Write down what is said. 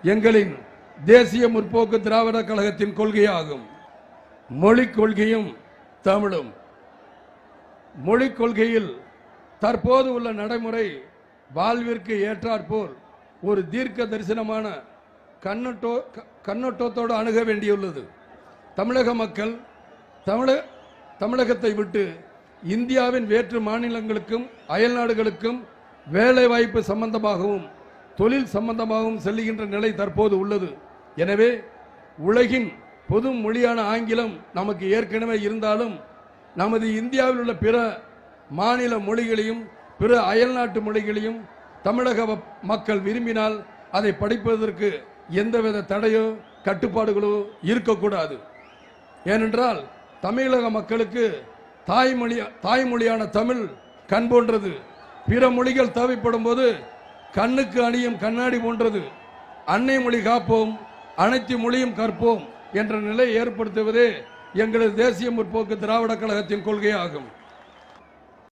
எங்களின் தேசிய முற்போக்கு திராவிட கழகத்தின் கொள்கையாகும். மொழிக் கொள்கையும் தமிழும். மொழிக் கொள்கையில் தற்போது உள்ள நடைமுறை வாழ்விற்கு ஏற்றாற்போல் ஒரு தீர்க்க தரிசனமான கண்ணோட்டத்தோடு அணுக வேண்டியுள்ளது. தமிழக மக்கள் தமிழகத்தை விட்டு இந்தியாவின் வேற்று மாநிலங்களுக்கும் அயல் நாடுகளுக்கும் வேலை வாய்ப்பு சம்பந்தமாகவும் தொழில் சம்பந்தமாகவும் செல்லுகின்ற நிலை தற்போது உள்ளது. எனவே உலகின் பொது மொழியான ஆங்கிலம் நமக்கு ஏற்கனவே இருந்தாலும் நமது இந்தியாவில் உள்ள பிற மாநில மொழிகளையும் பிற அயல்நாட்டு மொழிகளையும் தமிழக மக்கள் விரும்பினால் அதை படிப்பதற்கு எந்தவித தடையோ கட்டுப்பாடுகளோ இருக்கக்கூடாது. ஏனென்றால் தமிழக மக்களுக்கு தாய்மொழியான தமிழ் கண் போன்றது. பிற மொழிகள் தேவைப்படும் போது கண்ணுக்கு அணியும் கண்ணாடி போன்றது. அன்னை மொழி காப்போம், அனைத்து மொழியும் கற்போம் என்ற நிலை ஏற்படுத்துவதே எங்களது தேசிய முற்போக்கு திராவிட கழகத்தின் கொள்கையாகும்.